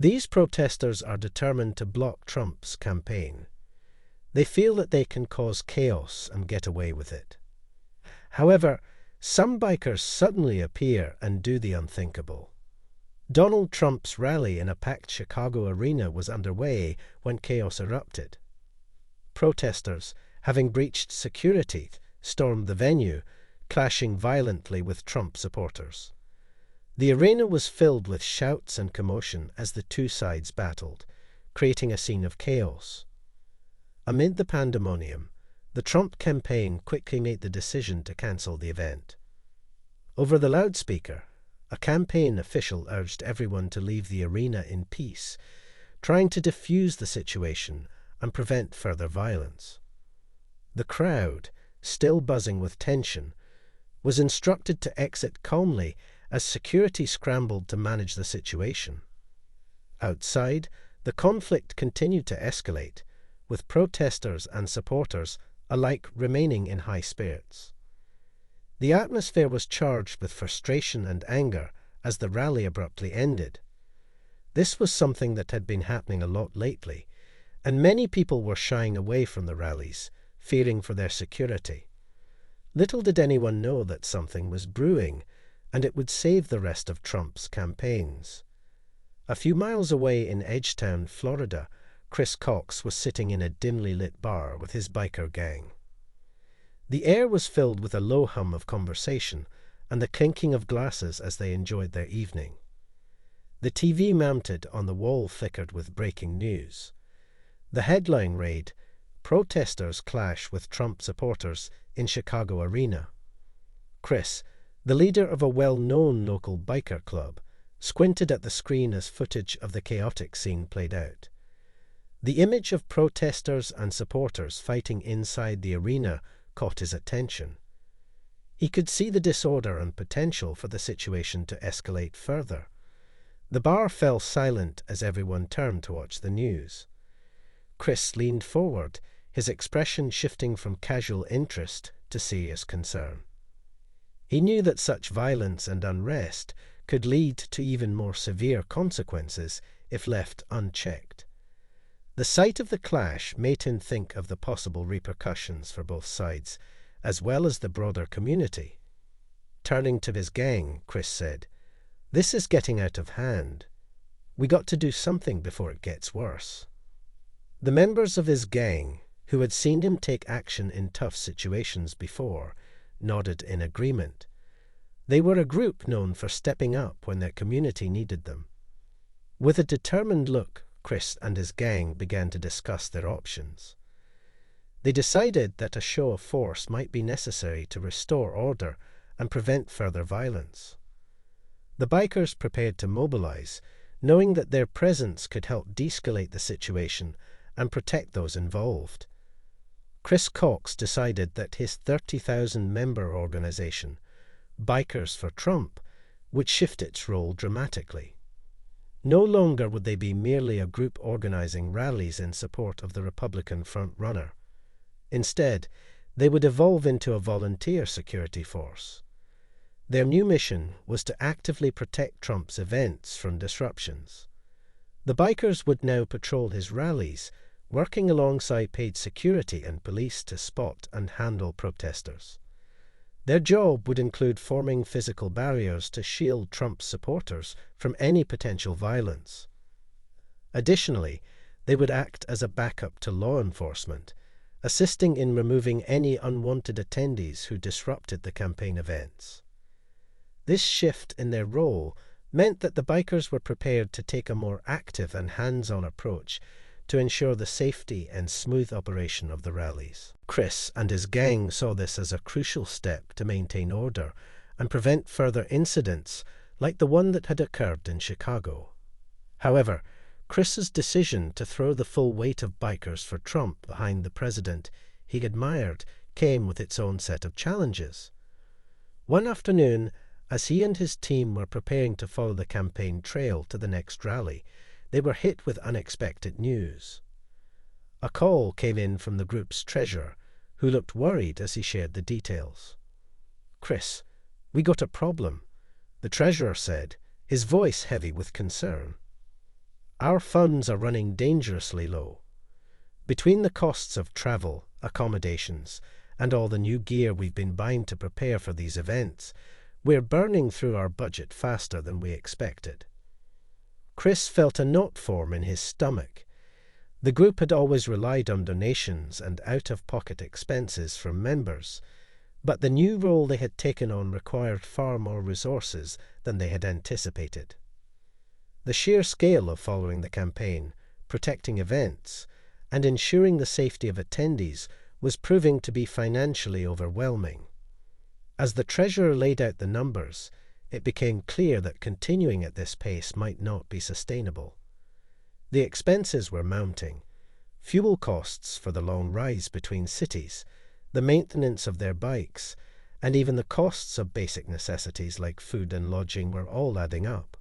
These protesters are determined to block Trump's campaign. They feel that they can cause chaos and get away with it. However, some bikers suddenly appear and do the unthinkable. Donald Trump's rally in a packed Chicago arena was underway when chaos erupted. Protesters, having breached security, stormed the venue, clashing violently with Trump supporters. The arena was filled with shouts and commotion as the two sides battled, creating a scene of chaos. Amid the pandemonium, the Trump campaign quickly made the decision to cancel the event. Over the loudspeaker, a campaign official urged everyone to leave the arena in peace, trying to defuse the situation and prevent further violence. The crowd, still buzzing with tension, was instructed to exit calmly as security scrambled to manage the situation. Outside, the conflict continued to escalate, with protesters and supporters alike remaining in high spirits. The atmosphere was charged with frustration and anger as the rally abruptly ended. This was something that had been happening a lot lately, and many people were shying away from the rallies, fearing for their security. Little did anyone know that something was brewing, and it would save the rest of Trump's campaigns. A few miles away in Edgetown, Florida, Chris Cox was sitting in a dimly lit bar with his biker gang. The air was filled with a low hum of conversation and the clinking of glasses as they enjoyed their evening. The TV mounted on the wall flickered with breaking news. The headline read, "Protesters clash with Trump supporters in Chicago arena." Chris, the leader of a well-known local biker club, squinted at the screen as footage of the chaotic scene played out. The image of protesters and supporters fighting inside the arena caught his attention. He could see the disorder and potential for the situation to escalate further. The bar fell silent as everyone turned to watch the news. Chris leaned forward, his expression shifting from casual interest to serious concern. He knew that such violence and unrest could lead to even more severe consequences if left unchecked. The sight of the clash made him think of the possible repercussions for both sides, as well as the broader community. Turning to his gang, Chris said, "This is getting out of hand. We got to do something before it gets worse." The members of his gang, who had seen him take action in tough situations before, nodded in agreement. They were a group known for stepping up when their community needed them. With a determined look, Chris and his gang began to discuss their options. They decided that a show of force might be necessary to restore order and prevent further violence. The bikers prepared to mobilize, knowing that their presence could help de-escalate the situation and protect those involved. Chris Cox decided that his 30,000-member organization, Bikers for Trump, would shift its role dramatically. No longer would they be merely a group organizing rallies in support of the Republican front-runner. Instead, they would evolve into a volunteer security force. Their new mission was to actively protect Trump's events from disruptions. The bikers would now patrol his rallies, working alongside paid security and police to spot and handle protesters. Their job would include forming physical barriers to shield Trump's supporters from any potential violence. Additionally, they would act as a backup to law enforcement, assisting in removing any unwanted attendees who disrupted the campaign events. This shift in their role meant that the bikers were prepared to take a more active and hands-on approach to ensure the safety and smooth operation of the rallies. Chris and his gang saw this as a crucial step to maintain order and prevent further incidents like the one that had occurred in Chicago. However, Chris's decision to throw the full weight of Bikers for Trump behind the president he admired came with its own set of challenges. One afternoon, as he and his team were preparing to follow the campaign trail to the next rally, they were hit with unexpected news. A call came in from the group's treasurer, who looked worried as he shared the details. "Chris, we got a problem," the treasurer said, his voice heavy with concern. "Our funds are running dangerously low. Between the costs of travel, accommodations, and all the new gear we've been buying to prepare for these events, we're burning through our budget faster than we expected." Chris felt a knot form in his stomach. The group had always relied on donations and out-of-pocket expenses from members, but the new role they had taken on required far more resources than they had anticipated. The sheer scale of following the campaign, protecting events, and ensuring the safety of attendees was proving to be financially overwhelming. As the treasurer laid out the numbers, it became clear that continuing at this pace might not be sustainable. The expenses were mounting: fuel costs for the long rides between cities, the maintenance of their bikes, and even the costs of basic necessities like food and lodging were all adding up.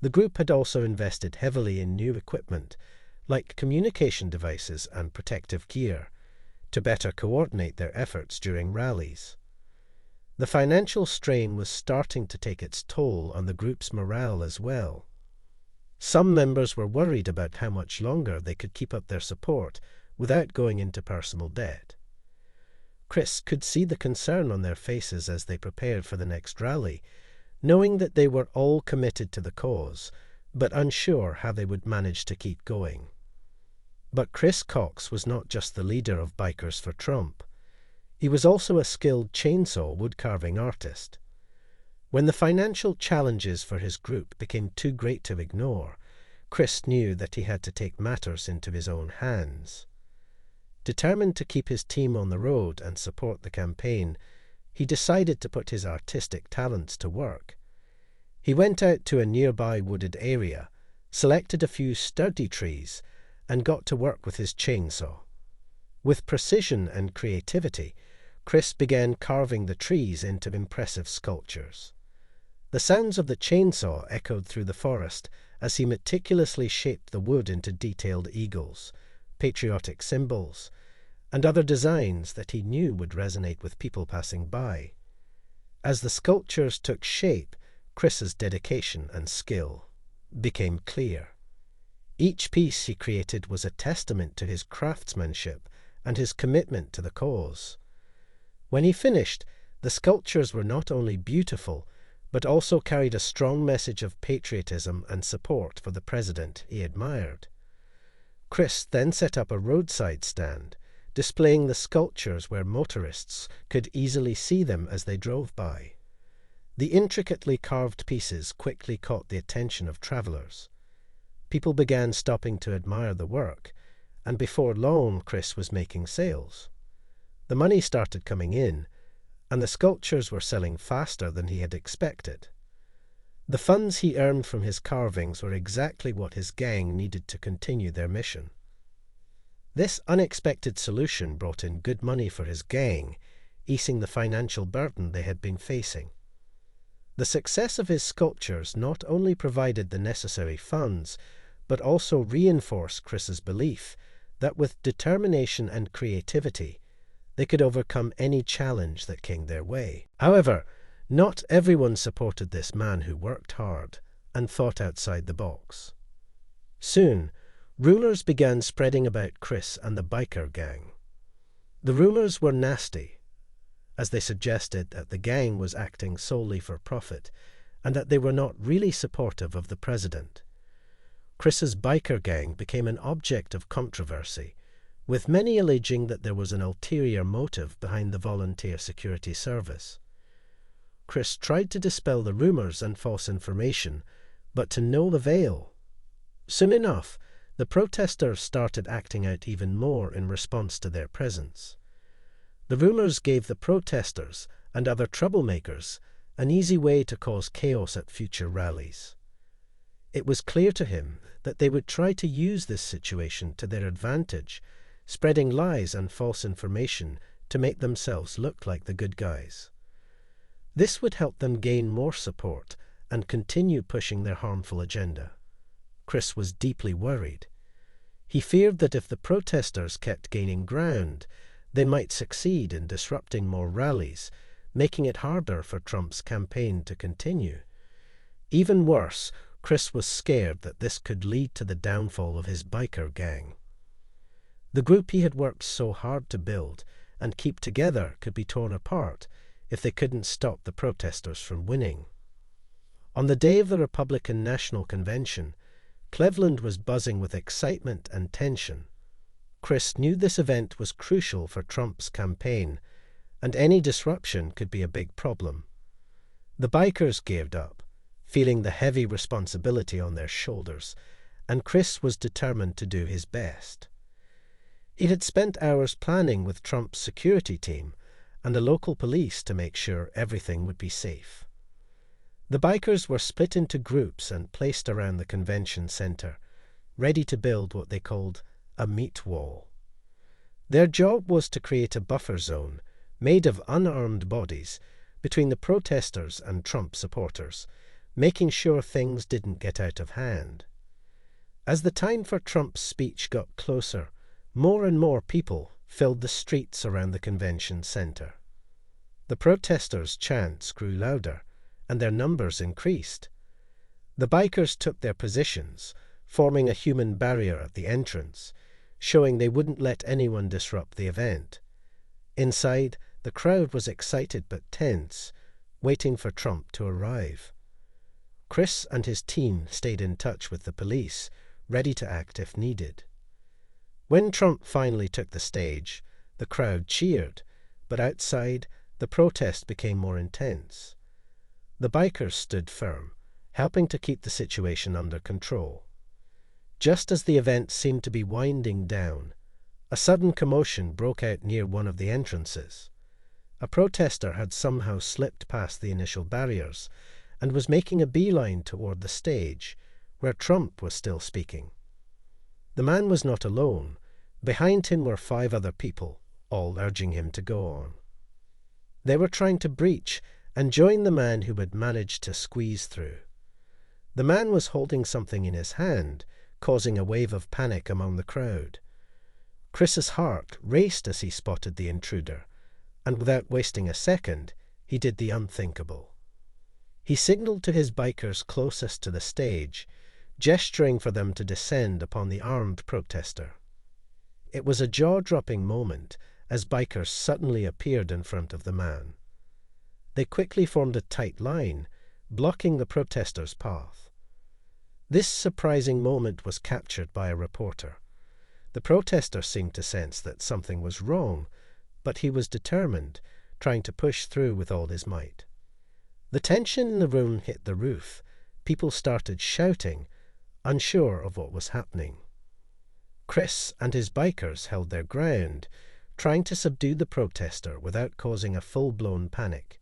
The group had also invested heavily in new equipment, like communication devices and protective gear, to better coordinate their efforts during rallies. The financial strain was starting to take its toll on the group's morale as well. Some members were worried about how much longer they could keep up their support without going into personal debt. Chris could see the concern on their faces as they prepared for the next rally, knowing that they were all committed to the cause, but unsure how they would manage to keep going. But Chris Cox was not just the leader of Bikers for Trump. He was also a skilled chainsaw woodcarving artist. When the financial challenges for his group became too great to ignore, Chris knew that he had to take matters into his own hands. Determined to keep his team on the road and support the campaign, he decided to put his artistic talents to work. He went out to a nearby wooded area, selected a few sturdy trees, and got to work with his chainsaw. With precision and creativity, Chris began carving the trees into impressive sculptures. The sounds of the chainsaw echoed through the forest as he meticulously shaped the wood into detailed eagles, patriotic symbols, and other designs that he knew would resonate with people passing by. As the sculptures took shape, Chris's dedication and skill became clear. Each piece he created was a testament to his craftsmanship and his commitment to the cause. When he finished, the sculptures were not only beautiful, but also carried a strong message of patriotism and support for the president he admired. Chris then set up a roadside stand, displaying the sculptures where motorists could easily see them as they drove by. The intricately carved pieces quickly caught the attention of travelers. People began stopping to admire the work, and before long Chris was making sales. The money started coming in, and the sculptures were selling faster than he had expected. The funds he earned from his carvings were exactly what his gang needed to continue their mission. This unexpected solution brought in good money for his gang, easing the financial burden they had been facing. The success of his sculptures not only provided the necessary funds, but also reinforced Chris's belief that with determination and creativity, they could overcome any challenge that came their way. However, not everyone supported this man who worked hard and thought outside the box. Soon, rumors began spreading about Chris and the biker gang. The rumors were nasty, as they suggested that the gang was acting solely for profit and that they were not really supportive of the president. Chris's biker gang became an object of controversy, with many alleging that there was an ulterior motive behind the volunteer security service. Chris tried to dispel the rumors and false information, but to no avail. Soon enough, the protesters started acting out even more in response to their presence. The rumors gave the protesters and other troublemakers an easy way to cause chaos at future rallies. It was clear to him that they would try to use this situation to their advantage, spreading lies and false information to make themselves look like the good guys. This would help them gain more support and continue pushing their harmful agenda. Chris was deeply worried. He feared that if the protesters kept gaining ground, they might succeed in disrupting more rallies, making it harder for Trump's campaign to continue. Even worse, Chris was scared that this could lead to the downfall of his biker gang. The group he had worked so hard to build and keep together could be torn apart if they couldn't stop the protesters from winning. On the day of the Republican National Convention, Cleveland was buzzing with excitement and tension. Chris knew this event was crucial for Trump's campaign, and any disruption could be a big problem. The bikers geared up, feeling the heavy responsibility on their shoulders, and Chris was determined to do his best. He had spent hours planning with Trump's security team and the local police to make sure everything would be safe. The bikers were split into groups and placed around the convention center, ready to build what they called a meat wall. Their job was to create a buffer zone made of unarmed bodies between the protesters and Trump supporters, making sure things didn't get out of hand. As the time for Trump's speech got closer, more and more people filled the streets around the convention center. The protesters' chants grew louder, and their numbers increased. The bikers took their positions, forming a human barrier at the entrance, showing they wouldn't let anyone disrupt the event. Inside, the crowd was excited but tense, waiting for Trump to arrive. Chris and his team stayed in touch with the police, ready to act if needed. When Trump finally took the stage, the crowd cheered, but outside, the protest became more intense. The bikers stood firm, helping to keep the situation under control. Just as the event seemed to be winding down, a sudden commotion broke out near one of the entrances. A protester had somehow slipped past the initial barriers and was making a beeline toward the stage, where Trump was still speaking. The man was not alone. Behind him were 5 other people, all urging him to go on. They were trying to breach and join the man who had managed to squeeze through. The man was holding something in his hand, causing a wave of panic among the crowd. Chris's heart raced as he spotted the intruder, and without wasting a second, he did the unthinkable. He signaled to his bikers closest to the stage, gesturing for them to descend upon the armed protester. It was a jaw-dropping moment as bikers suddenly appeared in front of the man. They quickly formed a tight line, blocking the protester's path. This surprising moment was captured by a reporter. The protester seemed to sense that something was wrong, but he was determined, trying to push through with all his might. The tension in the room hit the roof. People started shouting, unsure of what was happening. Chris and his bikers held their ground, trying to subdue the protester without causing a full-blown panic.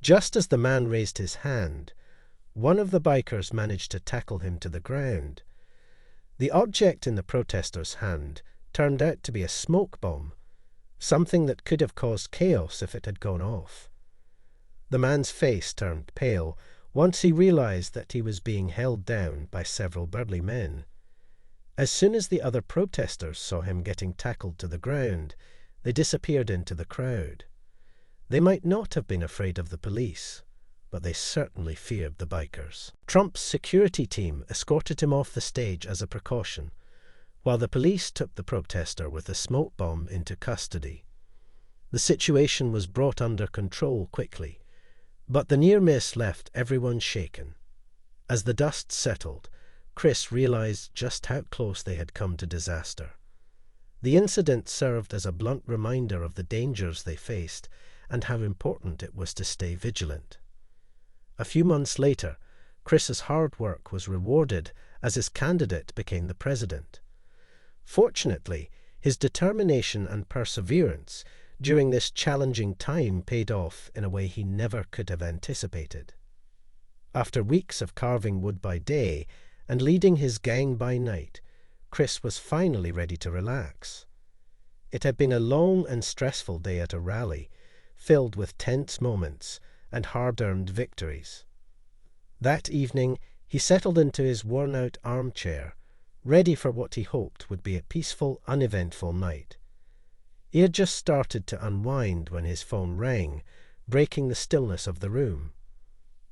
Just as the man raised his hand, one of the bikers managed to tackle him to the ground. The object in the protester's hand turned out to be a smoke bomb, something that could have caused chaos if it had gone off. The man's face turned pale once he realized that he was being held down by several burly men. As soon as the other protesters saw him getting tackled to the ground, they disappeared into the crowd. They might not have been afraid of the police, but they certainly feared the bikers. Trump's security team escorted him off the stage as a precaution, while the police took the protester with a smoke bomb into custody. The situation was brought under control quickly, but the near miss left everyone shaken. As the dust settled, Chris realized just how close they had come to disaster. The incident served as a blunt reminder of the dangers they faced and how important it was to stay vigilant. A few months later, Chris's hard work was rewarded as his candidate became the president. Fortunately, his determination and perseverance during this challenging time paid off in a way he never could have anticipated. After weeks of carving wood by day and leading his gang by night, Chris was finally ready to relax. It had been a long and stressful day at a rally, filled with tense moments and hard-earned victories. That evening, he settled into his worn-out armchair, ready for what he hoped would be a peaceful, uneventful night. He had just started to unwind when his phone rang, breaking the stillness of the room.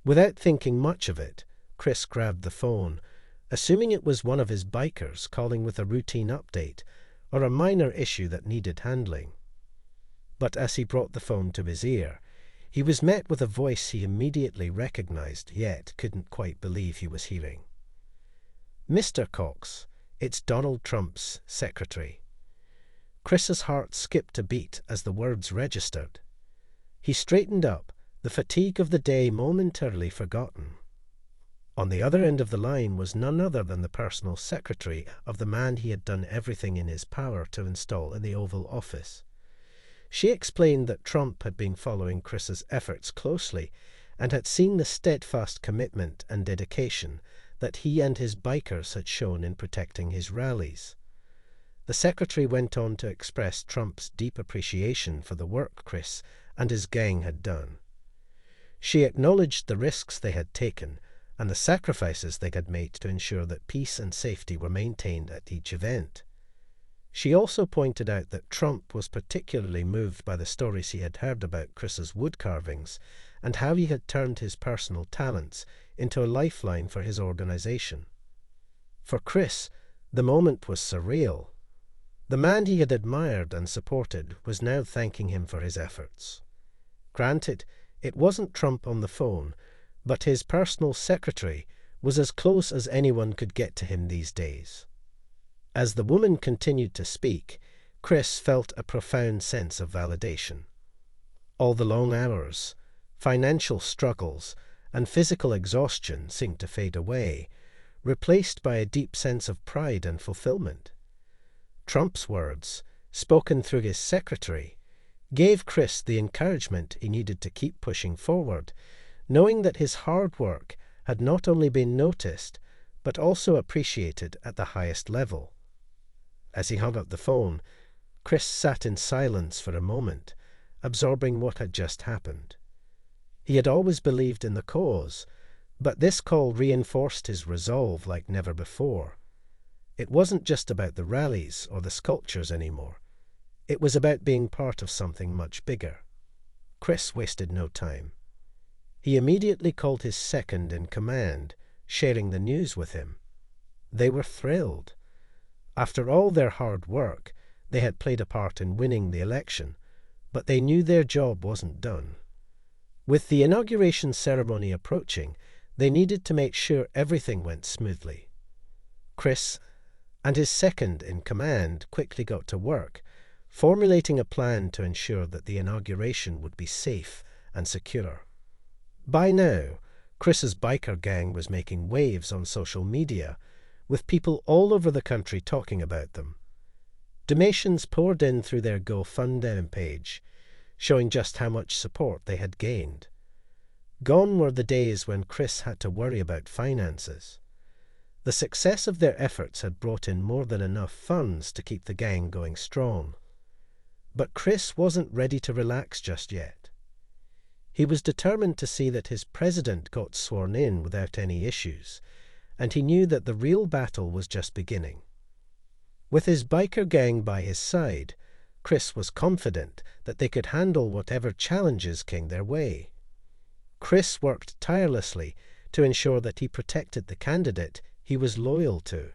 Without thinking much of it, Chris grabbed the phone, assuming it was one of his bikers calling with a routine update or a minor issue that needed handling. But as he brought the phone to his ear, he was met with a voice he immediately recognized, yet couldn't quite believe he was hearing. "Mr. Cox, it's Donald Trump's secretary." Chris's heart skipped a beat as the words registered. He straightened up, the fatigue of the day momentarily forgotten. On the other end of the line was none other than the personal secretary of the man he had done everything in his power to install in the Oval Office. She explained that Trump had been following Chris's efforts closely and had seen the steadfast commitment and dedication that he and his bikers had shown in protecting his rallies. The secretary went on to express Trump's deep appreciation for the work Chris and his gang had done. She acknowledged the risks they had taken and the sacrifices they had made to ensure that peace and safety were maintained at each event. She also pointed out that Trump was particularly moved by the stories he had heard about Chris's wood carvings and how he had turned his personal talents into a lifeline for his organization. For Chris, the moment was surreal. The man he had admired and supported was now thanking him for his efforts. Granted, it wasn't Trump on the phone, but his personal secretary was as close as anyone could get to him these days. As the woman continued to speak, Chris felt a profound sense of validation. All the long hours, financial struggles, and physical exhaustion seemed to fade away, replaced by a deep sense of pride and fulfillment. Trump's words, spoken through his secretary, gave Chris the encouragement he needed to keep pushing forward, knowing that his hard work had not only been noticed, but also appreciated at the highest level. As he hung up the phone, Chris sat in silence for a moment, absorbing what had just happened. He had always believed in the cause, but this call reinforced his resolve like never before. It wasn't just about the rallies or the sculptures anymore. It was about being part of something much bigger. Chris wasted no time. He immediately called his second in command, sharing the news with him. They were thrilled. After all their hard work, they had played a part in winning the election, but they knew their job wasn't done. With the inauguration ceremony approaching, they needed to make sure everything went smoothly. Chris and his second in command quickly got to work, formulating a plan to ensure that the inauguration would be safe and secure. By now, Chris's biker gang was making waves on social media, with people all over the country talking about them. Donations poured in through their GoFundMe page, showing just how much support they had gained. Gone were the days when Chris had to worry about finances. The success of their efforts had brought in more than enough funds to keep the gang going strong. But Chris wasn't ready to relax just yet. He was determined to see that his president got sworn in without any issues, and he knew that the real battle was just beginning. With his biker gang by his side, Chris was confident that they could handle whatever challenges came their way. Chris worked tirelessly to ensure that he protected the candidate he was loyal to.